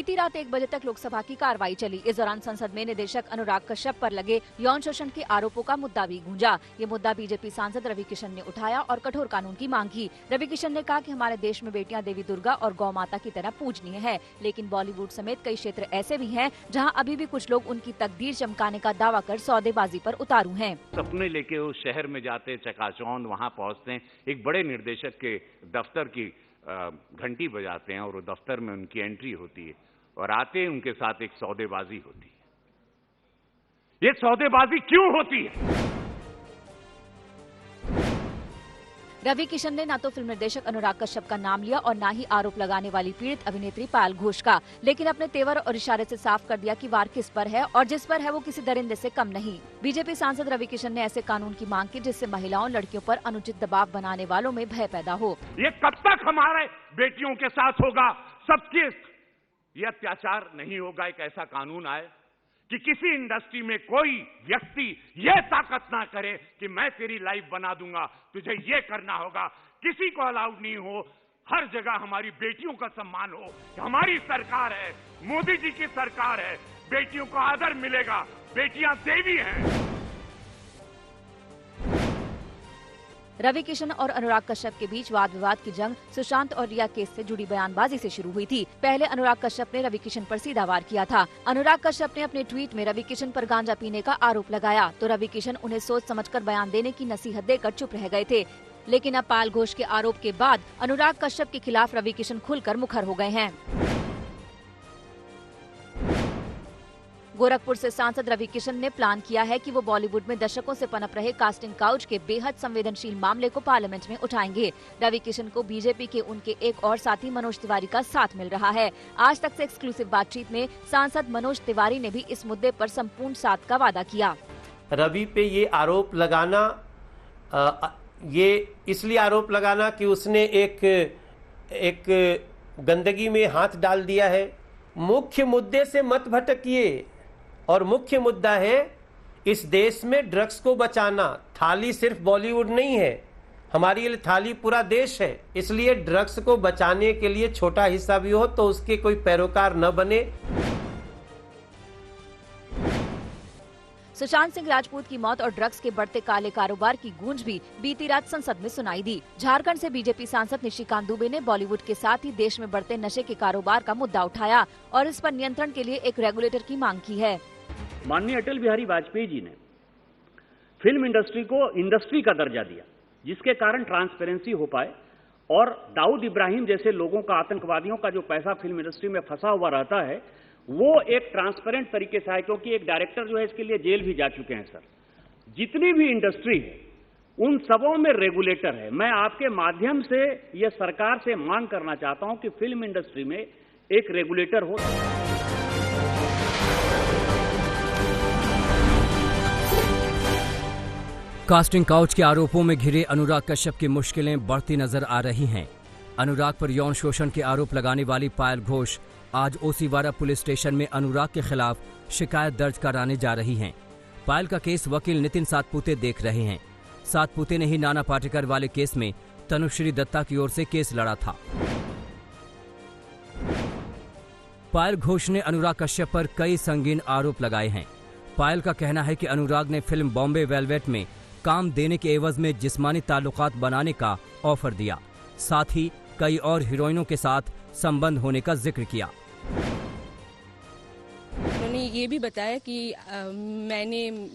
बीती रात 1 बजे तक लोकसभा की कार्रवाई चली। इस दौरान संसद में निदेशक अनुराग कश्यप पर लगे यौन शोषण के आरोपों का मुद्दा भी गूंजा। ये मुद्दा बीजेपी सांसद रवि किशन ने उठाया और कठोर कानून की मांग की। रवि किशन ने कहा कि हमारे देश में बेटियां देवी दुर्गा और गौ माता की तरह पूजनीय है, लेकिन बॉलीवुड समेत कई क्षेत्र ऐसे भी हैं जहां अभी भी कुछ लोग उनकी तकदीर चमकाने का दावा कर सौदेबाजी पर उतारू हैं। सपने लेके उस शहर में जाते, चकाचौंध वहां पहुंचते हैं, एक बड़े निर्देशक के दफ्तर की घंटी बजाते हैं और वो दफ्तर में उनकी एंट्री होती है और आते ही उनके साथ एक सौदेबाजी होती है। ये सौदेबाजी क्यों होती है? रवि किशन ने न तो फिल्म निर्देशक अनुराग कश्यप का नाम लिया और न ही आरोप लगाने वाली पीड़ित अभिनेत्री पायल घोष का, लेकिन अपने तेवर और इशारे से साफ कर दिया कि वार किस पर है और जिस पर है वो किसी दरिंदे से कम नहीं। बीजेपी सांसद रवि किशन ने ऐसे कानून की मांग की जिससे महिलाओं, लड़कियों पर अनुचित दबाव बनाने वालों में भय पैदा हो। ये कब तक हमारे बेटियों के साथ होगा? सबके ये अत्याचार नहीं होगा। एक ऐसा कानून आए कि किसी इंडस्ट्री में कोई व्यक्ति ये ताकत ना करे कि मैं तेरी लाइफ बना दूंगा, तुझे ये करना होगा। किसी को अलाउड नहीं हो। हर जगह हमारी बेटियों का सम्मान हो। हमारी सरकार है, मोदी जी की सरकार है, बेटियों को आदर मिलेगा। बेटियां देवी हैं। रवि किशन और अनुराग कश्यप के बीच वाद विवाद की जंग सुशांत और रिया केस से जुड़ी बयानबाजी से शुरू हुई थी। पहले अनुराग कश्यप ने रवि किशन पर सीधा वार किया था। अनुराग कश्यप ने अपने ट्वीट में रवि किशन पर गांजा पीने का आरोप लगाया तो रवि किशन उन्हें सोच समझकर बयान देने की नसीहत देकर चुप रह गए थे। लेकिन अब पायल घोष के आरोप के बाद अनुराग कश्यप के खिलाफ रवि किशन खुलकर मुखर हो गए हैं। गोरखपुर से सांसद रवि किशन ने प्लान किया है कि वो बॉलीवुड में दशकों से पनप रहे कास्टिंग काउच के बेहद संवेदनशील मामले को पार्लियामेंट में उठाएंगे। रवि किशन को बीजेपी के उनके एक और साथी मनोज तिवारी का साथ मिल रहा है। आज तक से एक्सक्लूसिव बातचीत में सांसद मनोज तिवारी ने भी इस मुद्दे पर संपूर्ण साथ का वादा किया। रवि पे ये आरोप लगाना, ये इसलिए आरोप लगाना कि उसने एक गंदगी में हाथ डाल दिया है। मुख्य मुद्दे से मत भटकिए और मुख्य मुद्दा है इस देश में ड्रग्स को बचाना। थाली सिर्फ बॉलीवुड नहीं है, हमारी ये थाली पूरा देश है। इसलिए ड्रग्स को बचाने के लिए छोटा हिस्सा भी हो तो उसके कोई पैरोकार न बने। सुशांत सिंह राजपूत की मौत और ड्रग्स के बढ़ते काले कारोबार की गूंज भी बीती रात संसद में सुनाई दी। झारखंड से बीजेपी सांसद निशिकांत दुबे ने बॉलीवुड के साथ ही देश में बढ़ते नशे के कारोबार का मुद्दा उठाया और इस पर नियंत्रण के लिए एक रेगुलेटर की मांग की है। माननीय अटल बिहारी वाजपेयी जी ने फिल्म इंडस्ट्री को इंडस्ट्री का दर्जा दिया, जिसके कारण ट्रांसपेरेंसी हो पाए और दाऊद इब्राहिम जैसे लोगों का, आतंकवादियों का जो पैसा फिल्म इंडस्ट्री में फंसा हुआ रहता है वो एक ट्रांसपेरेंट तरीके से है, क्योंकि एक डायरेक्टर जो है इसके लिए जेल भी जा चुके हैं। सर, जितनी भी इंडस्ट्री है उन सबों में रेगुलेटर है। मैं आपके माध्यम से यह सरकार से मांग करना चाहता हूं कि फिल्म इंडस्ट्री में एक रेगुलेटर हो। कास्टिंग काउच के आरोपों में घिरे अनुराग कश्यप की मुश्किलें बढ़ती नजर आ रही हैं। अनुराग पर यौन शोषण के आरोप लगाने वाली पायल घोष आज ओसीवारा पुलिस स्टेशन में अनुराग के खिलाफ शिकायत दर्ज कराने जा रही हैं। पायल का केस वकील नितिन सातपुते देख रहे हैं। सातपुते ने ही नाना पाटेकर वाले केस में तनुश्री दत्ता की ओर से केस लड़ा था। पायल घोष ने अनुराग कश्यप पर कई संगीन आरोप लगाए हैं। पायल का कहना है कि अनुराग ने फिल्म बॉम्बे वेलवेट में काम देने के एवज में जिस्मानी ताल्लुकात बनाने का ऑफर दिया, साथ ही कई और हीरोइनों के साथ संबंध होने का जिक्र किया। उन्होंने ये भी बताया कि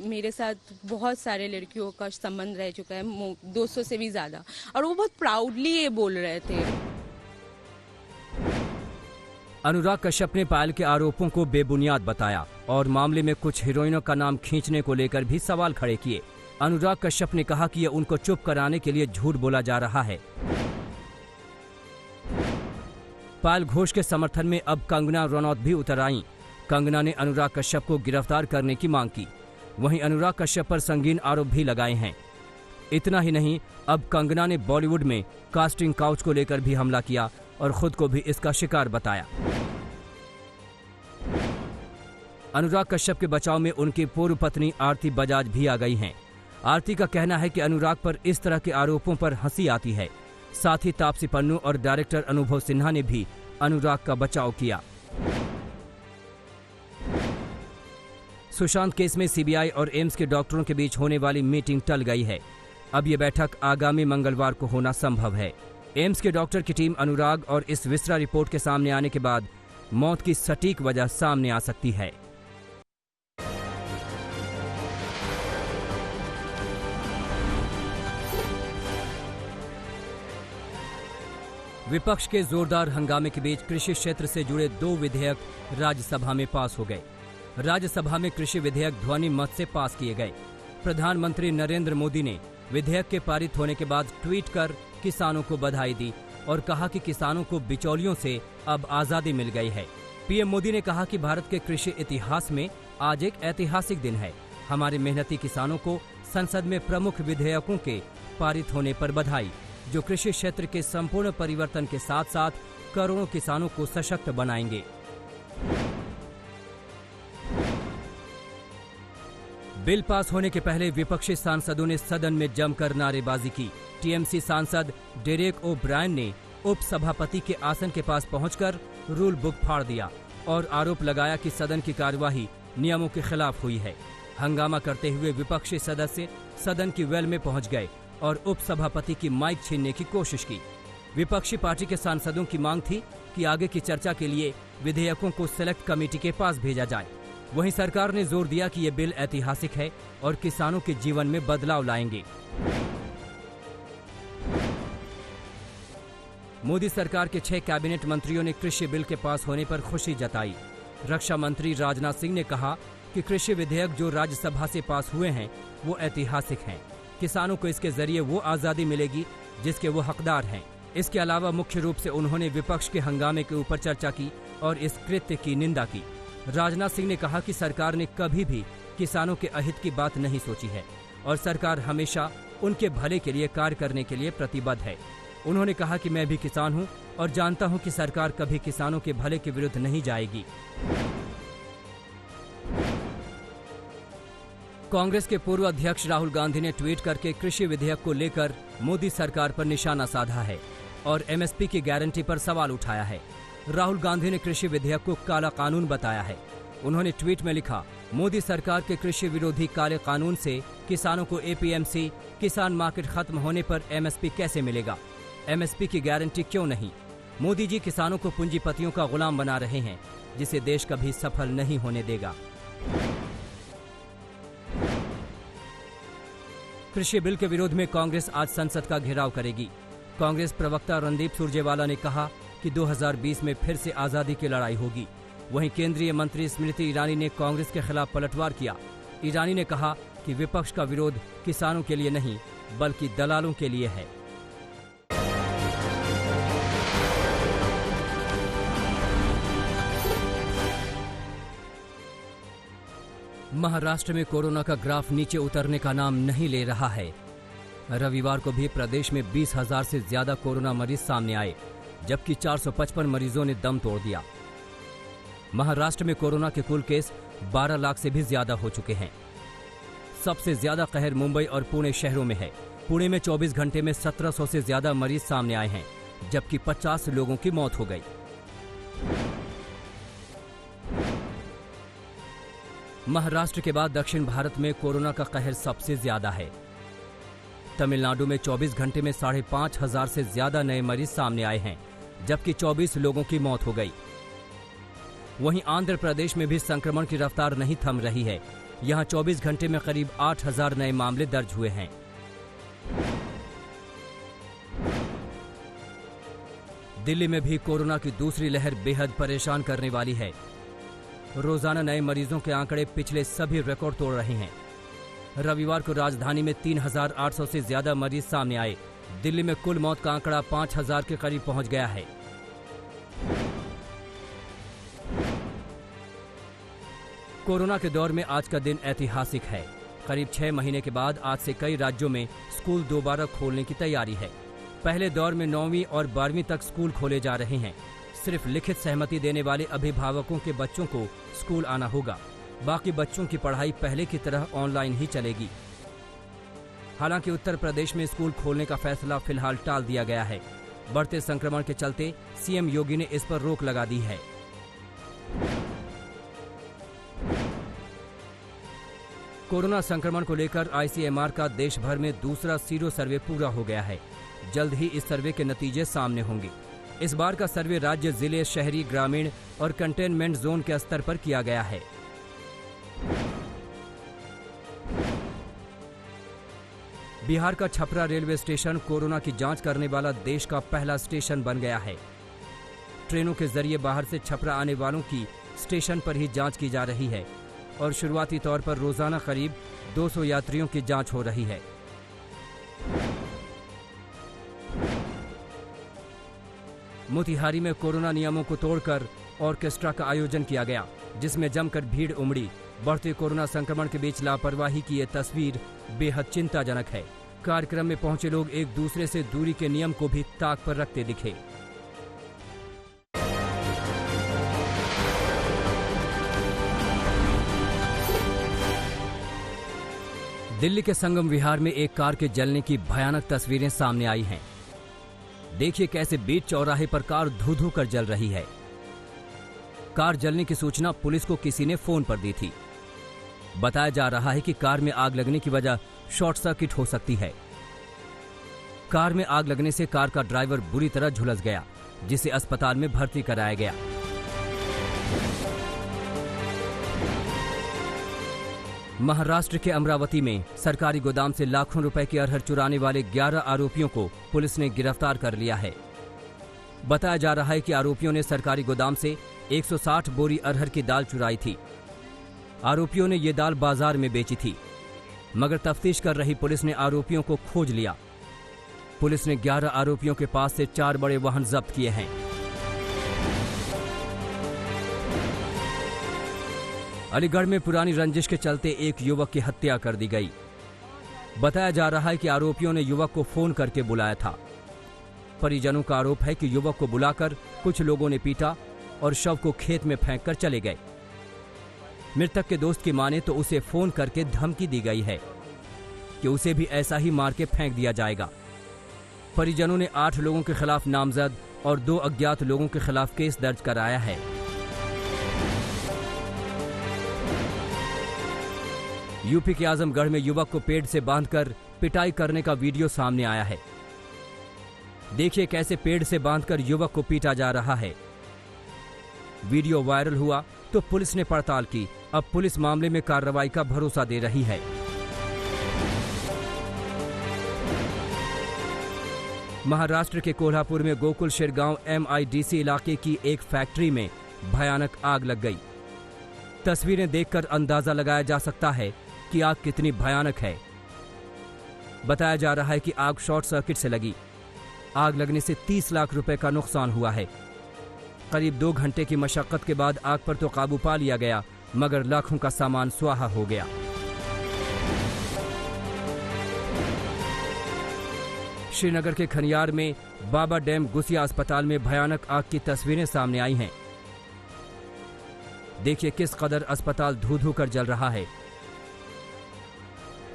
मेरे साथ बहुत सारे लड़कियों का संबंध रह चुका है, 200 से भी ज्यादा, और वो बहुत प्राउडली ये बोल रहे थे। अनुराग कश्यप ने पायल के आरोपों को बेबुनियाद बताया और मामले में कुछ हीरोइनों का नाम खींचने को लेकर भी सवाल खड़े किए। अनुराग कश्यप ने कहा कि यह उनको चुप कराने के लिए झूठ बोला जा रहा है। पायल घोष के समर्थन में अब कंगना रनौत भी उतर आईं। कंगना ने अनुराग कश्यप को गिरफ्तार करने की मांग की। वहीं अनुराग कश्यप पर संगीन आरोप भी लगाए हैं। इतना ही नहीं, अब कंगना ने बॉलीवुड में कास्टिंग काउच को लेकर भी हमला किया और खुद को भी इसका शिकार बताया। अनुराग कश्यप के बचाव में उनकी पूर्व पत्नी आरती बजाज भी आ गई हैं। आरती का कहना है कि अनुराग पर इस तरह के आरोपों पर हंसी आती है। साथ ही तापसी पन्नू और डायरेक्टर अनुभव सिन्हा ने भी अनुराग का बचाव किया। सुशांत केस में सीबीआई और एम्स के डॉक्टरों के बीच होने वाली मीटिंग टल गई है। अब ये बैठक आगामी मंगलवार को होना संभव है। एम्स के डॉक्टर की टीम अनुराग और इस विस्रा रिपोर्ट के सामने आने के बाद मौत की सटीक वजह सामने आ सकती है। विपक्ष के जोरदार हंगामे के बीच कृषि क्षेत्र से जुड़े 2 विधेयक राज्यसभा में पास हो गए। राज्यसभा में कृषि विधेयक ध्वनि मत से पास किए गए। प्रधानमंत्री नरेंद्र मोदी ने विधेयक के पारित होने के बाद ट्वीट कर किसानों को बधाई दी और कहा कि किसानों को बिचौलियों से अब आजादी मिल गई है। पीएम मोदी ने कहा कि भारत के कृषि इतिहास में आज एक ऐतिहासिक दिन है। हमारे मेहनती किसानों को संसद में प्रमुख विधेयकों के पारित होने पर बधाई, जो कृषि क्षेत्र के संपूर्ण परिवर्तन के साथ साथ करोड़ों किसानों को सशक्त बनाएंगे। बिल पास होने के पहले विपक्षी सांसदों ने सदन में जमकर नारेबाजी की। टीएमसी सांसद डेरेक ओ ब्रायन ने उपसभापति के आसन के पास पहुंचकर रूल बुक फाड़ दिया और आरोप लगाया कि सदन की कार्यवाही नियमों के खिलाफ हुई है। हंगामा करते हुए विपक्षी सदस्य सदन की वेल में पहुंच गए और उपसभापति की माइक छीनने की कोशिश की। विपक्षी पार्टी के सांसदों की मांग थी कि आगे की चर्चा के लिए विधेयकों को सिलेक्ट कमेटी के पास भेजा जाए। वहीं सरकार ने जोर दिया कि ये बिल ऐतिहासिक है और किसानों के जीवन में बदलाव लाएंगे। मोदी सरकार के 6 कैबिनेट मंत्रियों ने कृषि बिल के पास होने पर खुशी जताई। रक्षा मंत्री राजनाथ सिंह ने कहा कि कृषि विधेयक जो राज्यसभा से पास हुए हैं वो ऐतिहासिक हैं। किसानों को इसके जरिए वो आजादी मिलेगी जिसके वो हकदार हैं। इसके अलावा मुख्य रूप से उन्होंने विपक्ष के हंगामे के ऊपर चर्चा की और इस कृत्य की निंदा की। राजनाथ सिंह ने कहा कि सरकार ने कभी भी किसानों के अहित की बात नहीं सोची है और सरकार हमेशा उनके भले के लिए कार्य करने के लिए प्रतिबद्ध है। उन्होंने कहा कि मैं भी किसान हूं और जानता हूं कि सरकार कभी किसानों के भले के विरुद्ध नहीं जाएगी। कांग्रेस के पूर्व अध्यक्ष राहुल गांधी ने ट्वीट करके कृषि विधेयक को लेकर मोदी सरकार पर निशाना साधा है और एमएसपी की गारंटी पर सवाल उठाया है। राहुल गांधी ने कृषि विधेयक को काला कानून बताया है। उन्होंने ट्वीट में लिखा, मोदी सरकार के कृषि विरोधी काले कानून से किसानों को एपीएमसी किसान मार्केट खत्म होने पर एमएसपी कैसे मिलेगा? एमएसपी की गारंटी क्यों नहीं? मोदी जी किसानों को पूंजीपतियों का गुलाम बना रहे हैं, जिसे देश कभी सफल नहीं होने देगा। कृषि बिल के विरोध में कांग्रेस आज संसद का घेराव करेगी। कांग्रेस प्रवक्ता रणदीप सुरजेवाला ने कहा कि 2020 में फिर से आजादी की लड़ाई होगी। वहीं केंद्रीय मंत्री स्मृति ईरानी ने कांग्रेस के खिलाफ पलटवार किया। ईरानी ने कहा कि विपक्ष का विरोध किसानों के लिए नहीं बल्कि दलालों के लिए है। महाराष्ट्र में कोरोना का ग्राफ नीचे उतरने का नाम नहीं ले रहा है। रविवार को भी प्रदेश में 20,000 से ज्यादा कोरोना मरीज सामने आए, जबकि 455 मरीजों ने दम तोड़ दिया। महाराष्ट्र में कोरोना के कुल केस 12 लाख से भी ज्यादा हो चुके हैं। सबसे ज्यादा कहर मुंबई और पुणे शहरों में है। पुणे में 24 घंटे में 1700 से ज्यादा मरीज सामने आए हैं, जबकि 50 लोगों की मौत हो गई। महाराष्ट्र के बाद दक्षिण भारत में कोरोना का कहर सबसे ज्यादा है। तमिलनाडु में 24 घंटे में 5,500 से ज्यादा नए मरीज सामने आए हैं, जबकि 24 लोगों की मौत हो गई। वहीं आंध्र प्रदेश में भी संक्रमण की रफ्तार नहीं थम रही है। यहां 24 घंटे में करीब 8,000 नए मामले दर्ज हुए हैं। दिल्ली में भी कोरोना की दूसरी लहर बेहद परेशान करने वाली है। रोजाना नए मरीजों के आंकड़े पिछले सभी रिकॉर्ड तोड़ रहे हैं। रविवार को राजधानी में 3,800 से ज्यादा मरीज सामने आए। दिल्ली में कुल मौत का आंकड़ा 5,000 के करीब पहुंच गया है। कोरोना के दौर में आज का दिन ऐतिहासिक है। करीब 6 महीने के बाद आज से कई राज्यों में स्कूल दोबारा खोलने की तैयारी है। पहले दौर में 9वीं और 12वीं तक स्कूल खोले जा रहे हैं। सिर्फ लिखित सहमति देने वाले अभिभावकों के बच्चों को स्कूल आना होगा। बाकी बच्चों की पढ़ाई पहले की तरह ऑनलाइन ही चलेगी। हालांकि उत्तर प्रदेश में स्कूल खोलने का फैसला फिलहाल टाल दिया गया है। बढ़ते संक्रमण के चलते सीएम योगी ने इस पर रोक लगा दी है। कोरोना संक्रमण को लेकर ICMR का देश भर में दूसरा सीरो सर्वे पूरा हो गया है। जल्द ही इस सर्वे के नतीजे सामने होंगे। इस बार का सर्वे राज्य, जिले, शहरी, ग्रामीण और कंटेनमेंट जोन के स्तर पर किया गया है। बिहार का छपरा रेलवे स्टेशन कोरोना की जांच करने वाला देश का पहला स्टेशन बन गया है। ट्रेनों के जरिए बाहर से छपरा आने वालों की स्टेशन पर ही जांच की जा रही है और शुरुआती तौर पर रोजाना करीब 200 यात्रियों की जांच हो रही है। मोतिहारी में कोरोना नियमों को तोड़कर ऑर्केस्ट्रा का आयोजन किया गया, जिसमें जमकर भीड़ उमड़ी। बढ़ते कोरोना संक्रमण के बीच लापरवाही की ये तस्वीर बेहद चिंताजनक है। कार्यक्रम में पहुंचे लोग एक दूसरे से दूरी के नियम को भी ताक पर रखते दिखे। दिल्ली के संगम विहार में एक कार के जलने की भयानक तस्वीरें सामने आई हैं। देखिए कैसे बीच चौराहे पर कार धू-धू कर जल रही है। कार जलने की सूचना पुलिस को किसी ने फोन पर दी थी। बताया जा रहा है कि कार में आग लगने की वजह शॉर्ट सर्किट हो सकती है। कार में आग लगने से कार का ड्राइवर बुरी तरह झुलस गया, जिसे अस्पताल में भर्ती कराया गया। महाराष्ट्र के अमरावती में सरकारी गोदाम से लाखों रुपए की अरहर चुराने वाले 11 आरोपियों को पुलिस ने गिरफ्तार कर लिया है। बताया जा रहा है कि आरोपियों ने सरकारी गोदाम से 160 बोरी अरहर की दाल चुराई थी। आरोपियों ने ये दाल बाजार में बेची थी, मगर तफ्तीश कर रही पुलिस ने आरोपियों को खोज लिया। पुलिस ने 11 आरोपियों के पास से 4 बड़े वाहन जब्त किए हैं। अलीगढ़ में पुरानी रंजिश के चलते एक युवक की हत्या कर दी गई। बताया जा रहा है कि आरोपियों ने युवक को फोन करके बुलाया था। परिजनों का आरोप है कि युवक को बुलाकर कुछ लोगों ने पीटा और शव को खेत में फेंक कर चले गए। मृतक के दोस्त की माने तो उसे फोन करके धमकी दी गई है कि उसे भी ऐसा ही मार के फेंक दिया जाएगा। परिजनों ने 8 लोगों के खिलाफ नामजद और 2 अज्ञात लोगों के खिलाफ केस दर्ज कराया है। यूपी के आजमगढ़ में युवक को पेड़ से बांधकर पिटाई करने का वीडियो सामने आया है। देखिए कैसे पेड़ से बांधकर युवक को पीटा जा रहा है। वीडियो वायरल हुआ तो पुलिस ने पड़ताल की। अब पुलिस मामले में कार्रवाई का भरोसा दे रही है। महाराष्ट्र के कोल्हापुर में गोकुल शेरगांव MIDC इलाके की एक फैक्ट्री में भयानक आग लग गई। तस्वीरें देखकर अंदाजा लगाया जा सकता है कि आग कितनी भयानक है। बताया जा रहा है कि आग शॉर्ट सर्किट से लगी। आग लगने से 30 लाख रुपए का नुकसान हुआ है। करीब 2 घंटे की मशक्कत के बाद आग पर तो काबू पा लिया गया, मगर लाखों का सामान स्वाहा हो गया। श्रीनगर के खनियार में बाबा डैम गुसिया अस्पताल में भयानक आग की तस्वीरें सामने आई हैं। देखिए किस कदर अस्पताल धू-धू कर जल रहा है।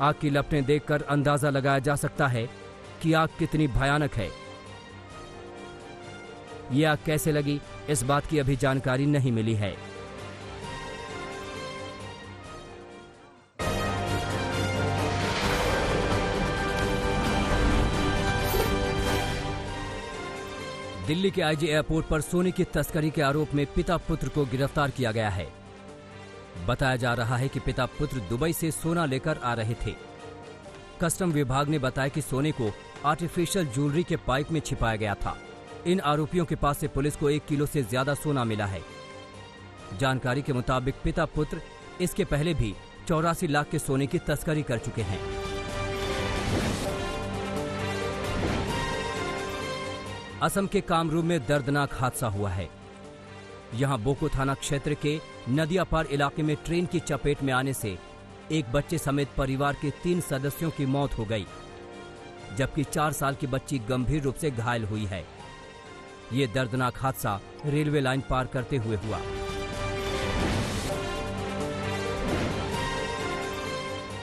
आग की लपटें देखकर अंदाजा लगाया जा सकता है कि आग कितनी भयानक है। ये आग कैसे लगी, इस बात की अभी जानकारी नहीं मिली है। दिल्ली के IG एयरपोर्ट पर सोने की तस्करी के आरोप में पिता पुत्र को गिरफ्तार किया गया है। बताया जा रहा है कि पिता पुत्र दुबई से सोना लेकर आ रहे थे। कस्टम विभाग ने बताया कि सोने को आर्टिफिशियल ज्वेलरी के पाइप में छिपाया गया था। इन आरोपियों के पास से पुलिस को 1 किलो से ज्यादा सोना मिला है। जानकारी के मुताबिक पिता पुत्र इसके पहले भी 84 लाख के सोने की तस्करी कर चुके हैं। असम के कामरूप में दर्दनाक हादसा हुआ है। यहां बोको थाना क्षेत्र के नदियापार इलाके में ट्रेन की चपेट में आने से एक बच्चे समेत परिवार के 3 सदस्यों की मौत हो गई, जबकि 4 साल की बच्ची गंभीर रूप से घायल हुई है। ये दर्दनाक हादसा रेलवे लाइन पार करते हुए हुआ।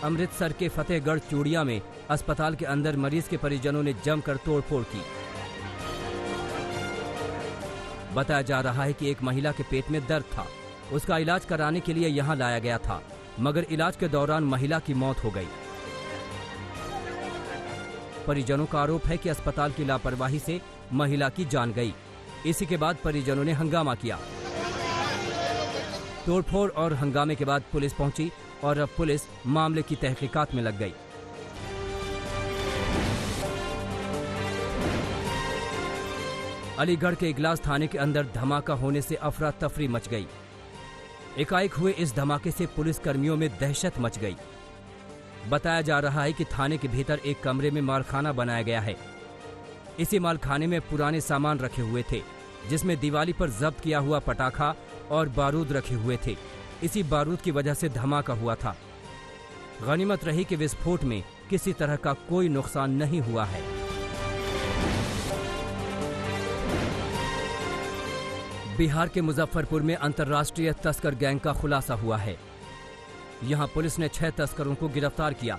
अमृतसर के फतेहगढ़ चूड़िया में अस्पताल के अंदर मरीज के परिजनों ने जमकर तोड़फोड़ की। बताया जा रहा है कि एक महिला के पेट में दर्द था। उसका इलाज कराने के लिए यहां लाया गया था। मगर इलाज के दौरान महिला की मौत हो गई। परिजनों का आरोप है कि अस्पताल की लापरवाही से महिला की जान गई। इसी के बाद परिजनों ने हंगामा किया। तोड़फोड़ और हंगामे के बाद पुलिस पहुंची और अब पुलिस मामले की तहकीकात में लग गई। अलीगढ़ के इगलास थाने के अंदर धमाका होने से अफरा तफरी मच गई। एकाएक हुए इस धमाके से पुलिस कर्मियों में दहशत मच गई। बताया जा रहा है कि थाने के भीतर एक कमरे में मालखाना बनाया गया है। इसी मालखाने में पुराने सामान रखे हुए थे, जिसमें दिवाली पर जब्त किया हुआ पटाखा और बारूद रखे हुए थे। इसी बारूद की वजह से धमाका हुआ था। गनीमत रही कि विस्फोट में किसी तरह का कोई नुकसान नहीं हुआ है। बिहार के मुजफ्फरपुर में अंतर्राष्ट्रीय तस्कर गैंग का खुलासा हुआ है। यहां पुलिस ने 6 तस्करों को गिरफ्तार किया।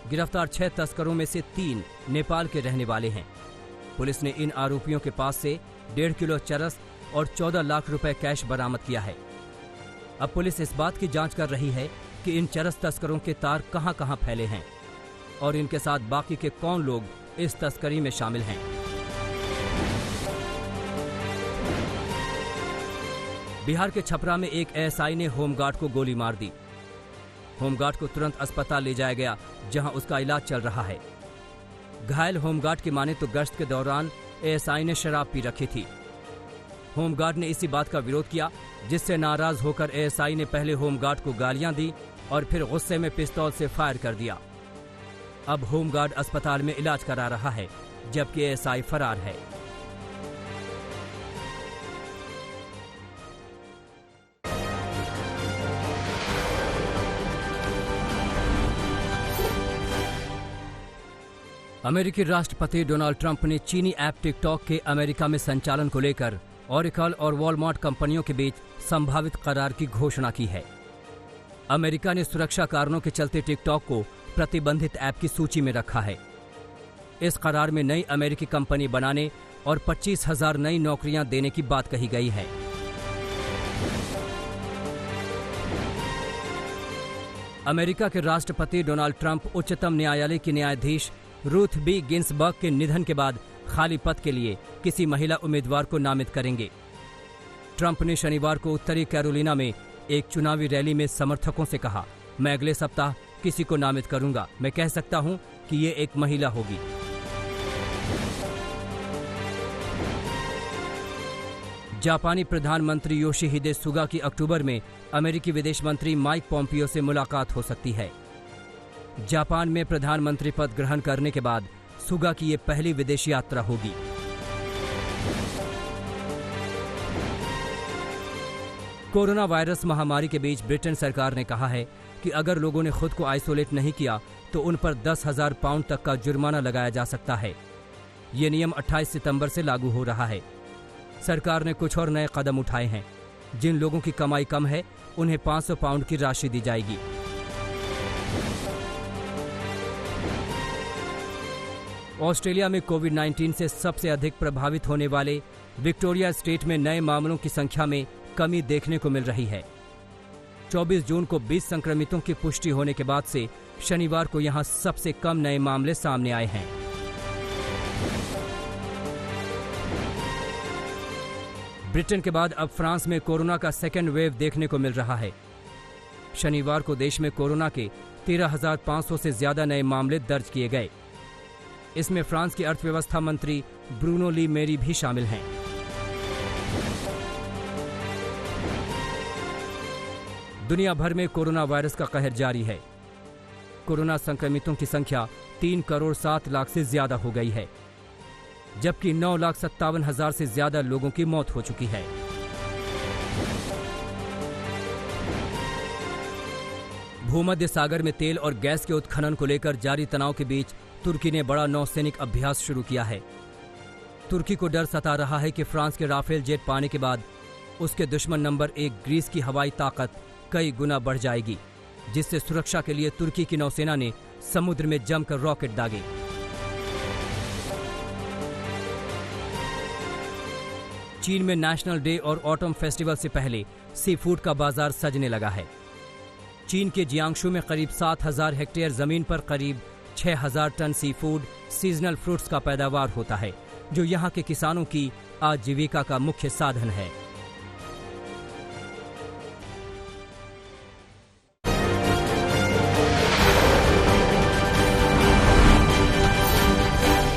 गिरफ्तार 6 तस्करों में से 3 नेपाल के रहने वाले हैं। पुलिस ने इन आरोपियों के पास से 1.5 किलो चरस और 14 लाख रुपए कैश बरामद किया है। अब पुलिस इस बात की जांच कर रही है कि इन चरस तस्करों के तार कहां कहां फैले हैं और इनके साथ बाकी के कौन लोग इस तस्करी में शामिल हैं। बिहार के छपरा में एक एएसआई ने होमगार्ड को गोली मार दी। होमगार्ड को तुरंत अस्पताल ले जाया गया, जहां उसका इलाज चल रहा है। घायल होमगार्ड की माने तो गश्त के दौरान एएसआई ने शराब पी रखी थी। होमगार्ड ने इसी बात का विरोध किया, जिससे नाराज होकर एएसआई ने पहले होमगार्ड को गालियां दी और फिर गुस्से में पिस्तौल से फायर कर दिया। अब होमगार्ड अस्पताल में इलाज करा रहा है, जबकि एएसआई फरार है। अमेरिकी राष्ट्रपति डोनाल्ड ट्रंप ने चीनी ऐप टिकटॉक के अमेरिका में संचालन को लेकर ओरेकल और वॉलमार्ट कंपनियों के बीच संभावित करार की घोषणा की है। अमेरिका ने सुरक्षा कारणों के चलते टिकटॉक को प्रतिबंधित ऐप की सूची में रखा है। इस करार में नई अमेरिकी कंपनी बनाने और 25,000 नई नौकरियां देने की बात कही गई है। अमेरिका के राष्ट्रपति डोनाल्ड ट्रंप उच्चतम न्यायालय की न्यायाधीश रूथ बी गिन्सबर्ग के निधन के बाद खाली पद के लिए किसी महिला उम्मीदवार को नामित करेंगे। ट्रंप ने शनिवार को उत्तरी कैरोलिना में एक चुनावी रैली में समर्थकों से कहा, मैं अगले सप्ताह किसी को नामित करूंगा। मैं कह सकता हूं कि ये एक महिला होगी। जापानी प्रधानमंत्री योशिहिदे सुगा की अक्टूबर में अमेरिकी विदेश मंत्री माइक पोम्पियो से मुलाकात हो सकती है। जापान में प्रधानमंत्री पद ग्रहण करने के बाद सुगा की ये पहली विदेश यात्रा होगी। कोरोना वायरस महामारी के बीच ब्रिटेन सरकार ने कहा है कि अगर लोगों ने खुद को आइसोलेट नहीं किया तो उन पर 10,000 पाउंड तक का जुर्माना लगाया जा सकता है। ये नियम 28 सितंबर से लागू हो रहा है। सरकार ने कुछ और नए कदम उठाए हैं। जिन लोगों की कमाई कम है उन्हें 500 पाउंड की राशि दी जाएगी। ऑस्ट्रेलिया में कोविड-19 से सबसे अधिक प्रभावित होने वाले विक्टोरिया स्टेट में नए मामलों की संख्या में कमी देखने को मिल रही है। 24 जून को 20 संक्रमितों की पुष्टि होने के बाद से शनिवार को यहां सबसे कम नए मामले सामने आए हैं। ब्रिटेन के बाद अब फ्रांस में कोरोना का सेकेंड वेव देखने को मिल रहा है। शनिवार को देश में कोरोना के 13,500 से ज्यादा नए मामले दर्ज किए गए। इसमें फ्रांस की अर्थव्यवस्था मंत्री ब्रूनो ली मेरी भी शामिल हैं। दुनिया भर में कोरोना वायरस का कहर जारी है। कोरोना संक्रमितों की संख्या 3,07,00,000 से ज्यादा हो गई है, जबकि 9,57,000 से ज्यादा लोगों की मौत हो चुकी है। भूमध्य सागर में तेल और गैस के उत्खनन को लेकर जारी तनाव के बीच तुर्की ने बड़ा नौसैनिक अभ्यास शुरू किया है। तुर्की को डर सता रहा है कि फ्रांस के राफेल जेट पाने के बाद उसके दुश्मन नंबर 1 ग्रीस की हवाई ताकत कई गुना बढ़ जाएगी, जिससे सुरक्षा के लिए तुर्की की नौसेना ने समुद्र में जमकर रॉकेट दागे। चीन में नेशनल डे और ऑटम फेस्टिवल से पहले सी फूड का बाजार सजने लगा है। चीन के जियांगशू में करीब 7,000 हेक्टेयर जमीन पर करीब 6,000 ton sea food seasonal fruits का पैदावार होता है, जो यहाँ के किसानों की आजीविका का मुख्य साधन है।